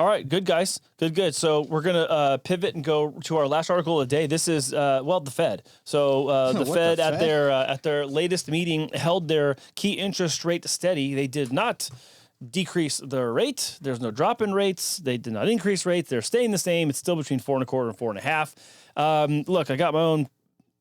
All right, good guys, good. So we're gonna pivot and go to our last article of the day. This is the Fed. So the Fed at their latest meeting held their key interest rate steady. They did not decrease their rate. There's no drop in rates. They did not increase rates. They're staying the same. It's still between 4.25 and 4.5. Look, I got my own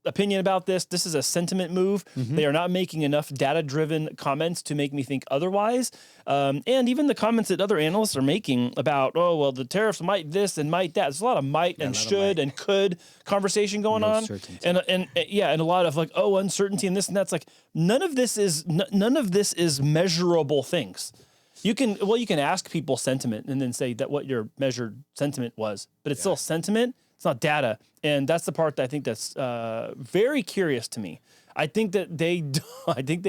opinion about this. This is a sentiment move. They are not making enough data-driven comments to make me think otherwise. And even the comments that other analysts are making about, oh, well, the tariffs might this and might that. There's a lot of might and should and could conversation going on. And a lot of like, oh, uncertainty and this and that's like, none of this is measurable things. You can ask people sentiment and then say that what your measured sentiment was, but it's still sentiment. It's not data. And that's the part that I think that's very curious to me. I think that they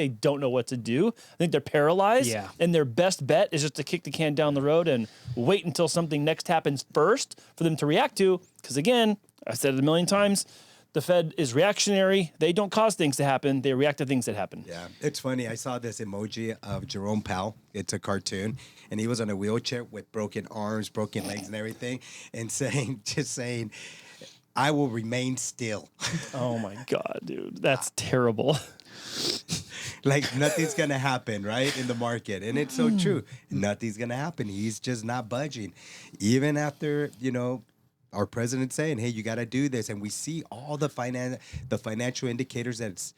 don't know what to do. I think they're paralyzed. Yeah. And their best bet is just to kick the can down the road and wait until something next happens first for them to react to. Because again, I said it a million times, the Fed is reactionary. They don't cause things to happen. They react to things that happen. Yeah, it's funny. I saw this emoji of Jerome Powell. It's a cartoon. And he was on a wheelchair with broken arms, broken legs and everything. And saying, I will remain still. Oh, my God, dude. That's terrible. Like nothing's going to happen, right, in the market. And it's so true. Nothing's going to happen. He's just not budging. Even after, our president saying, hey, you got to do this. And we see all the financial indicators that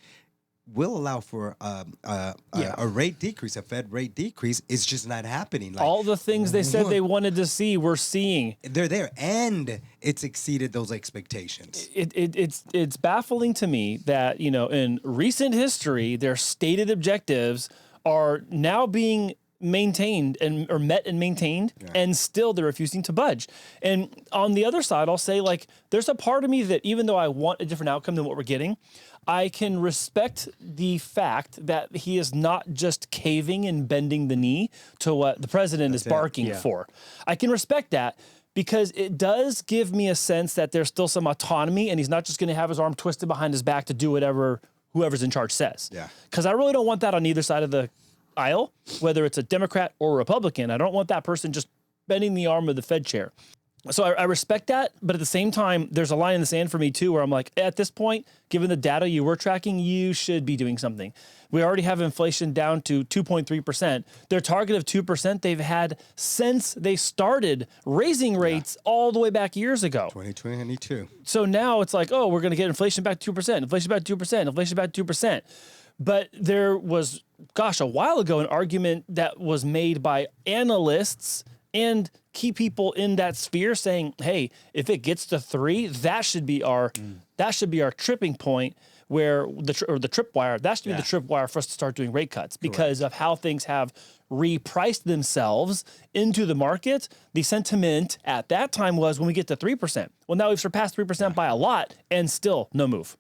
will allow for a rate decrease, a Fed rate decrease. It's just not happening. Like, all the things they said they wanted to see, we're seeing. They're there. And it's exceeded those expectations. It's baffling to me that, in recent history, their stated objectives are now being maintained or met and maintained, and still they're refusing to budge. And on the other side, I'll say, like, there's a part of me that even though I want a different outcome than what we're getting, I can respect the fact that he is not just caving and bending the knee to what the president is barking for. I can respect that because it does give me a sense that there's still some autonomy and he's not just going to have his arm twisted behind his back to do whatever whoever's in charge says. Yeah. Because I really don't want that on either side of the aisle, whether it's a Democrat or a Republican. I don't want that person just bending the arm of the Fed chair. So I respect that, but at the same time, there's a line in the sand for me too, where I'm like, at this point, given the data you were tracking, you should be doing something. We already have inflation down to 2.3%. Their target of 2% they've had since they started raising rates all the way back years ago. 2022. So now it's like, oh, we're going to get inflation back 2%, inflation back 2%, inflation back 2%. But there was, a while ago, an argument that was made by analysts and key people in that sphere saying, hey, if it gets to 3, that should be our tripping point where the tripwire, that should be the tripwire for us to start doing rate cuts because of how things have repriced themselves into the market. The sentiment at that time was when we get to 3%. Well, now we've surpassed 3% by a lot and still no move.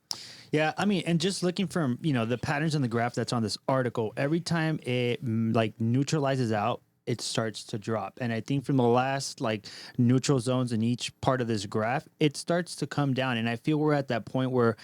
Yeah, I mean, and just looking from, the patterns on the graph that's on this article, every time it neutralizes out, it starts to drop. And I think from the last neutral zones in each part of this graph, it starts to come down. And I feel we're at that point where,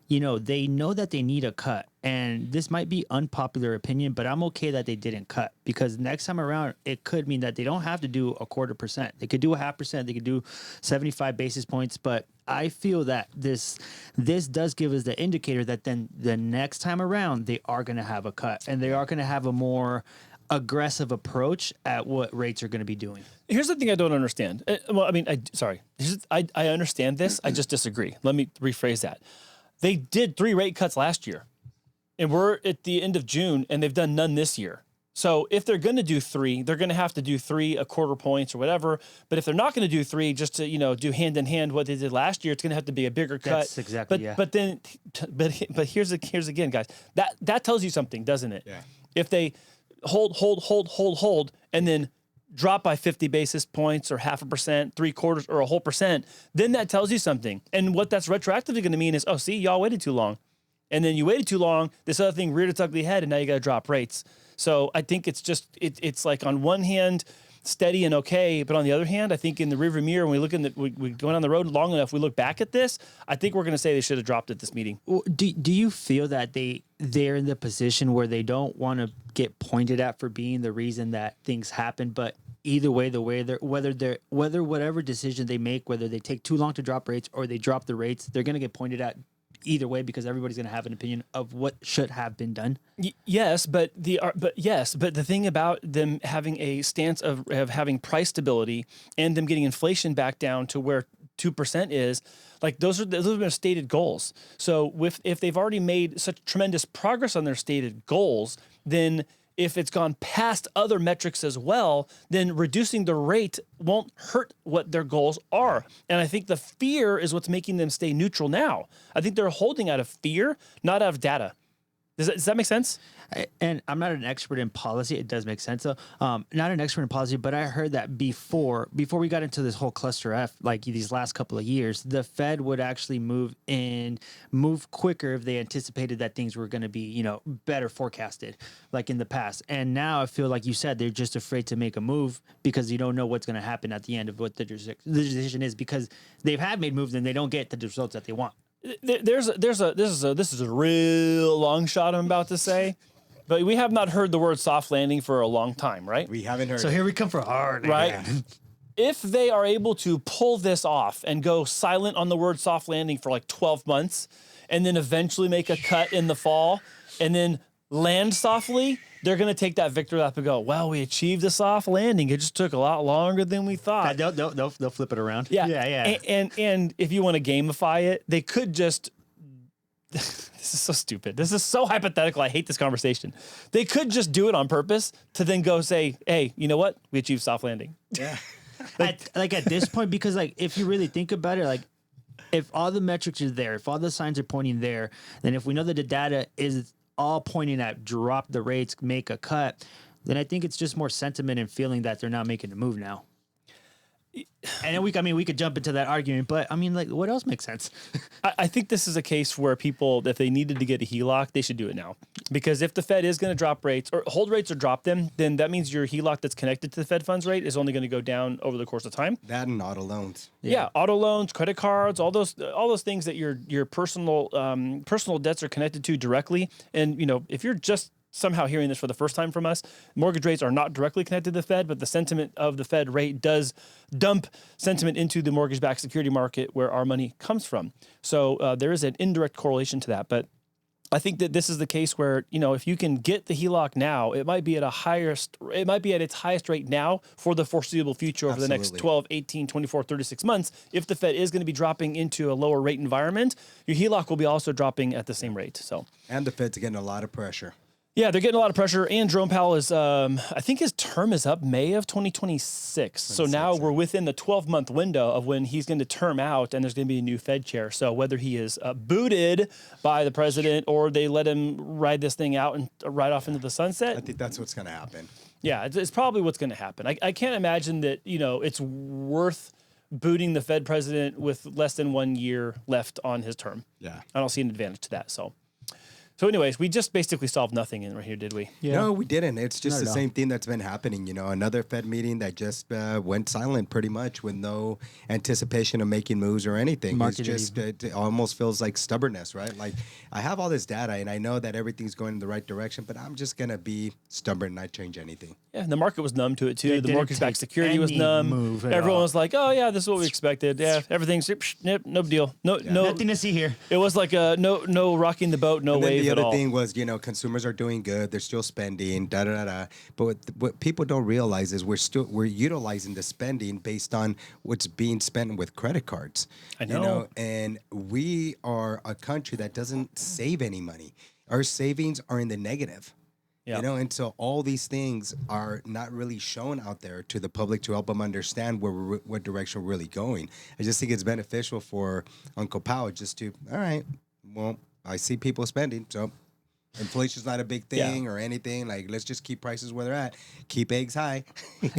they know that they need a cut. And this might be unpopular opinion, but I'm okay that they didn't cut because next time around, it could mean that they don't have to do 0.25%. They could do 0.5%. They could do 75 basis points. But I feel that this does give us the indicator that then the next time around, they are going to have a cut and they are going to have a more aggressive approach at what rates are going to be doing. Here's the thing I don't understand. I understand this. I just disagree. Let me rephrase that. They did 3 rate cuts last year, and we're at the end of June, and they've done none this year. So if they're going to do 3, they're going to have to do 3 1/4 points or whatever. But if they're not going to do 3, just to do hand in hand what they did last year, it's going to have to be a bigger cut. That's exactly. But here's again, guys. That tells you something, doesn't it? Yeah. If they hold, and then drop by 50 basis points or 0.5%, 3/4 or a whole percent, then that tells you something. And what that's retroactively going to mean is, oh, see, y'all waited too long. And then you waited too long, this other thing reared its ugly head, and now you got to drop rates. So I think it's just, it's like on one hand, steady and okay. But on the other hand, I think in the rearview mirror, when we look we go down the road long enough, we look back at this, I think we're going to say they should have dropped it this meeting. Well, do you feel that they're in the position where they don't want to get pointed at for being the reason that things happen, but either way, whatever decision they make, whether they take too long to drop rates or they drop the rates, they're going to get pointed at either way because everybody's going to have an opinion of what should have been done? Yes, but the thing about them having a stance of having price stability and them getting inflation back down to where 2% is, like those are their stated goals. So if they've already made such tremendous progress on their stated goals, then if it's gone past other metrics as well, then reducing the rate won't hurt what their goals are. And I think the fear is what's making them stay neutral now. I think they're holding out of fear, not out of data. Does that make sense? And I'm not an expert in policy. It does make sense though. Not an expert in policy, but I heard that before we got into this whole cluster F, like these last couple of years, the Fed would actually move quicker if they anticipated that things were going to be, better forecasted, like in the past. And now I feel like you said they're just afraid to make a move because you don't know what's going to happen at the end of what the decision is, because they've had made moves and they don't get the results that they want. This is a real long shot I'm about to say, but we have not heard the word soft landing for a long time, right? We haven't heard. So here we come for hard, right? Again. If they are able to pull this off and go silent on the word soft landing for like 12 months, and then eventually make a cut in the fall, and then land softly, they're going to take that victory lap and go, well, we achieved a soft landing. It just took a lot longer than we thought. They'll flip it around. Yeah. Yeah. And if you want to gamify it, they could just, this is so stupid. This is so hypothetical. I hate this conversation. They could just do it on purpose to then go say, hey, you know what? We achieved soft landing. Yeah. Like at this point, because like, if you really think about it, like if all the metrics are there, if all the signs are pointing there, then if we know that the data is all pointing at drop the rates, make a cut, then I think it's just more sentiment and feeling that they're not making a move now. And then we could jump into that argument, but I mean, like, what else makes sense? I think this is a case where people, if they needed to get a HELOC, they should do it now. Because if the Fed is going to drop rates or hold rates or drop them, then that means your HELOC that's connected to the Fed funds rate is only going to go down over the course of time. That and auto loans. Yeah, auto loans, credit cards, all those things that your personal debts are connected to directly. And if you're just somehow hearing this for the first time from us, mortgage rates are not directly connected to the Fed, but the sentiment of the Fed rate does dump sentiment into the mortgage-backed security market where our money comes from. So there is an indirect correlation to that. But I think that this is the case where, if you can get the HELOC now, it might be at its highest rate now for the foreseeable future over the next 12, 18, 24, 36 months. If the Fed is going to be dropping into a lower rate environment, your HELOC will be also dropping at the same rate. So, and the Fed's getting a lot of pressure. Yeah, they're getting a lot of pressure, and Jerome Powell is, I think his term is up May of 2026. So now we're within the 12-month window of when he's going to term out, and there's going to be a new Fed chair. So whether he is booted by the president or they let him ride this thing out and ride off into the sunset. I think that's what's going to happen. Yeah, it's probably what's going to happen. I can't imagine that, it's worth booting the Fed president with less than 1 year left on his term. Yeah. I don't see an advantage to that, So anyways, we just basically solved nothing in right here, did we? Yeah. No, we didn't. It's just the same thing that's been happening. Another Fed meeting that just went silent pretty much with no anticipation of making moves or anything. It almost feels like stubbornness, right? Like I have all this data and I know that everything's going in the right direction, but I'm just going to be stubborn and not change anything. Yeah, and the market was numb to it too. The mortgage-backed security was any numb. move at Everyone all. was like, "Oh yeah, this is what we expected. Yeah, everything's no big deal. No, Nothing to see here. It was like no rocking the boat, no And then wave the at other all. thing was, consumers are doing good. They're still spending, But what people don't realize is we're utilizing the spending based on what's being spent with credit cards. I know. And we are a country that doesn't save any money. Our savings are in the negative. Yeah. And so all these things are not really shown out there to the public to help them understand what direction we're really going. I just think it's beneficial for Uncle Powell just to, all right, well, I see people spending, so Inflation's not a big thing or anything. Like, let's just keep prices where they're at. Keep eggs high.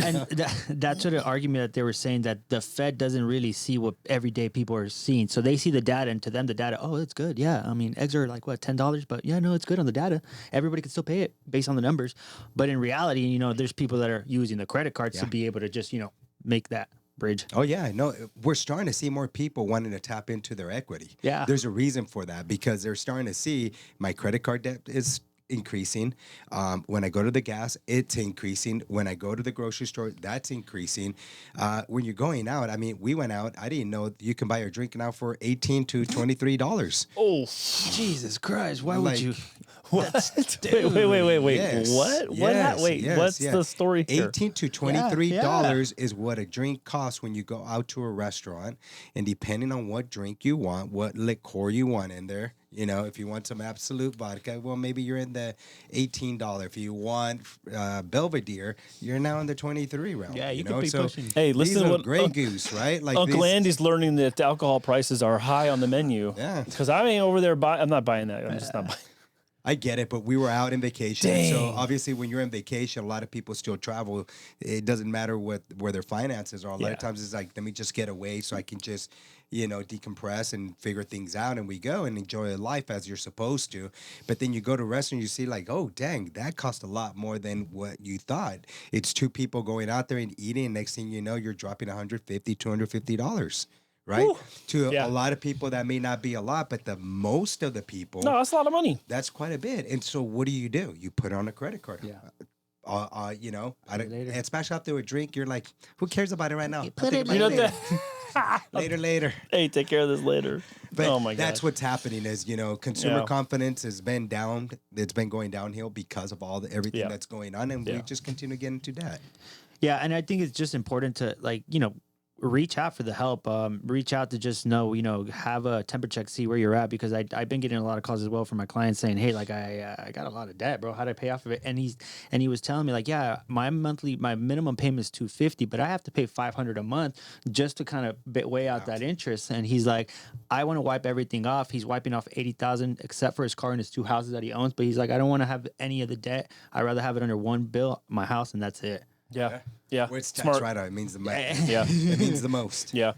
And that's what the argument that they were saying, that the Fed doesn't really see what everyday people are seeing. So they see the data, and to them, the data, oh, it's good. Yeah. I mean, eggs are like, what, $10? But yeah, no, it's good on the data. Everybody can still pay it based on the numbers. But in reality, you know, there's people that are using the credit cards to be able to just, you know, make that bridge. Oh yeah, no, we're starting to see more people wanting to tap into their equity. Yeah. There's a reason for that, because they're starting to see my credit card debt is increasing. When I go to the gas, it's increasing. When I go to the grocery store, that's increasing. When you're going out, I mean, we went out. I didn't know you can buy your drink now for $18 to $23. Oh, Jesus Christ. Why Like, would you? what? Wait. Yes, What? yes, Wait, yes, what's yeah. the story here? $18 to $23 is what a drink costs when you go out to a restaurant, and depending on what drink you want, what liqueur you want in there. You know, if you want some Absolute vodka, well, maybe you're in the $18. If you want Belvedere, you're now in the 23 realm. Yeah, you know? could be So pushing. Hey, listen to what Grey Goose, right? Like Uncle these- Andy's learning that the alcohol prices are high on the menu. Yeah. Because I ain't over there I'm not buying that. I'm just not buying. I get it, but we were out in vacation. Dang. So obviously when you're in vacation, a lot of people still travel. It doesn't matter where their finances are. A lot of times it's like, let me just get away so I can just, you know, decompress and figure things out, and we go and enjoy life as you're supposed to. But then you go to a restaurant, you see like, oh, dang, that cost a lot more than what you thought. It's two people going out there and eating, and next thing you know, you're dropping $150, $250. Right? Woo. To Yeah. a lot of people, that may not be a lot, but the most of the people, No, that's a lot of money. that's quite a bit. And so what do? You put it on a credit card. Yeah. You know, Later. and smash out there a drink. You're like, who cares about it right now? put it You know later. that? later. Hey, take care of this later. But oh my god. that's what's happening is, you know, consumer Yeah. confidence has been down. It's been going downhill because of everything Yeah. that's going on. And we just continue to get into debt. Yeah, and I think it's just important to, like, you know, reach out for the help. Reach out to just know, you know, have a temper check, see where you're at, because I've been getting a lot of calls as well from my clients saying, hey, like I got a lot of debt, bro. How do I pay off of it? And he was telling me like, yeah, my minimum payment is $250, but I have to pay $500 a month just to kind of weigh out that interest. And he's like, I want to wipe everything off. He's wiping off $80,000 except for his car and his 2 houses that he owns. But he's like, I don't want to have any of the debt. I'd rather have it under one bill, my house, and that's it. yeah. Where it's tax Smart. write-off, it means the most. Yeah. It means the most. Yeah.